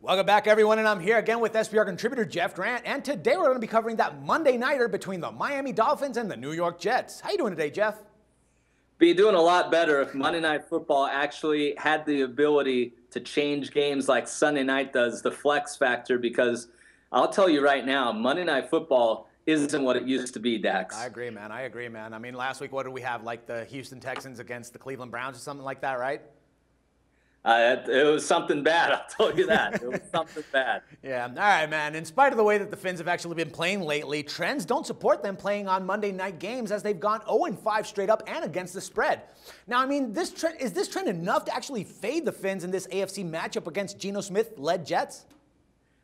Welcome back, everyone, and I'm here again with SBR contributor Jeff Grant, and today we're going to be covering that Monday nighter between the Miami Dolphins and the New York Jets. How you doing today, Jeff? Be doing a lot better if Monday Night Football actually had the ability to change games like Sunday night does, the flex factor, because I'll tell you right now, Monday Night Football isn't what it used to be, Dax. I agree, man. I mean, last week, what did we have? Like the Houston Texans against the Cleveland Browns or something like that, right? It was something bad, I'll tell you that. It was something bad. Yeah, all right, man. In spite of the way that the Fins have actually been playing lately, trends don't support them playing on Monday night games as they've gone 0-5 straight up and against the spread. Now, I mean, is this trend enough to actually fade the Fins in this AFC matchup against Geno Smith-led Jets?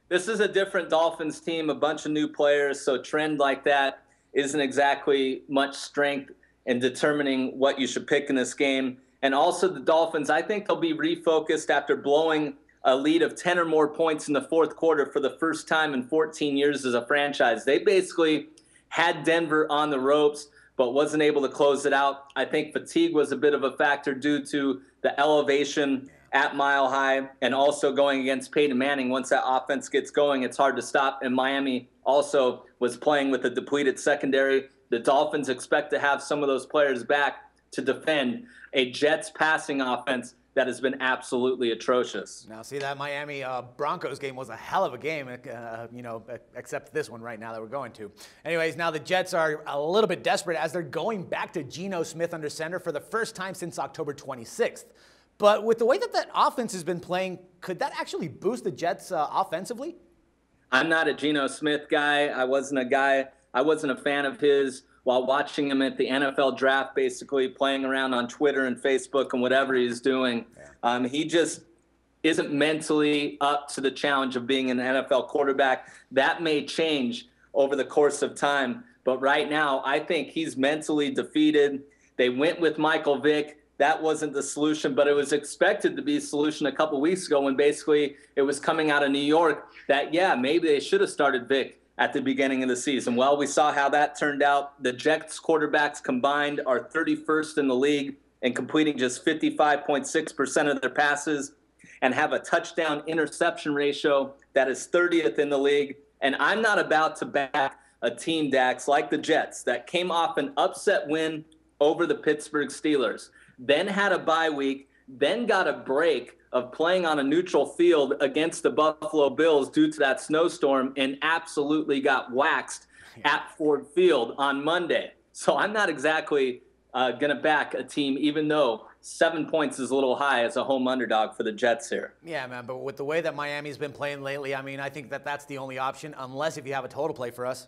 This is a different Dolphins team, a bunch of new players, so a trend like that isn't exactly much strength in determining what you should pick in this game. And also the Dolphins, I think they'll be refocused after blowing a lead of 10 or more points in the fourth quarter for the first time in 14 years as a franchise. They basically had Denver on the ropes, but wasn't able to close it out. I think fatigue was a bit of a factor due to the elevation at Mile High and also going against Peyton Manning. Once that offense gets going, it's hard to stop. And Miami also was playing with a depleted secondary. The Dolphins expect to have some of those players back to defend a Jets passing offense that has been absolutely atrocious. Now, see, that Miami Broncos game was a hell of a game, except this one right now that we're going to. Anyways, now the Jets are a little bit desperate as they're going back to Geno Smith under center for the first time since October 26th. But with the way that that offense has been playing, could that actually boost the Jets offensively? I'm not a Geno Smith guy. I wasn't a fan of his while watching him at the NFL draft, basically playing around on Twitter and Facebook and whatever he's doing. He just isn't mentally up to the challenge of being an NFL quarterback. That may change over the course of time, but right now I think he's mentally defeated. They went with Michael Vick. That wasn't the solution, but it was expected to be a solution a couple weeks ago when basically it was coming out of New York that, yeah, maybe they should have started Vick at the beginning of the season. Well, we saw how that turned out. The Jets quarterbacks combined are 31st in the league and completing just 55.6% of their passes and have a touchdown interception ratio that is 30th in the league. And I'm not about to back a team, Dax, like the Jets that came off an upset win over the Pittsburgh Steelers, then had a bye week, then got a break of playing on a neutral field against the Buffalo Bills due to that snowstorm and absolutely got waxed at Ford Field on Monday. So I'm not exactly going to back a team, even though 7 points is a little high as a home underdog for the Jets here. Yeah, man, but with the way that Miami's been playing lately, I mean, I think that that's the only option, unless if you have a total play for us.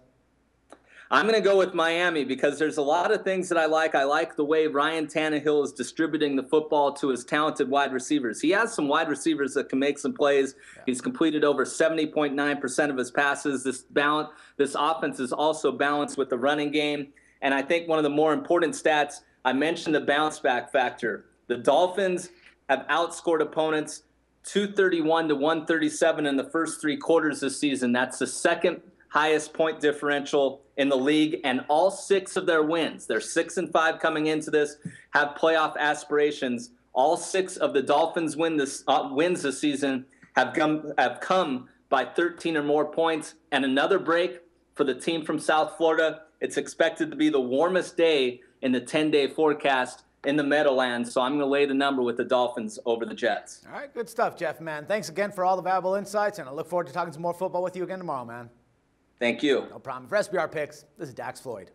I'm going to go with Miami because there's a lot of things that I like. I like the way Ryan Tannehill is distributing the football to his talented wide receivers. He has some wide receivers that can make some plays. Yeah. He's completed over 70.9% of his passes. This offense is also balanced with the running game. And I think one of the more important stats, I mentioned the bounce back factor. The Dolphins have outscored opponents 231 to 137 in the first three quarters this season. That's the second highest point differential in the league, and all six of their wins, they're 6-5 coming into this, have playoff aspirations. All six of the Dolphins wins this season have come by 13 or more points. And another break for the team from South Florida. It's expected to be the warmest day in the 10-day forecast in the Meadowlands, so I'm going to lay the number with the Dolphins over the Jets. All right, good stuff, Jeff, man. Thanks again for all the valuable insights, and I look forward to talking some more football with you again tomorrow, man. Thank you. No problem. For SBR Picks, this is Dax Floyd.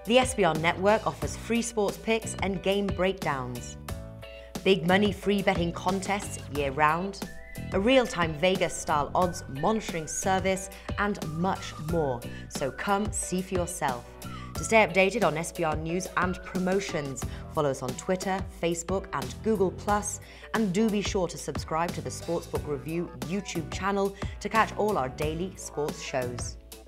The SBR Network offers free sports picks and game breakdowns, big money free betting contests year-round, a real-time Vegas-style odds monitoring service, and much more. So come see for yourself. To stay updated on SBR news and promotions, follow us on Twitter, Facebook, and Google+, and do be sure to subscribe to the Sportsbook Review YouTube channel to catch all our daily sports shows.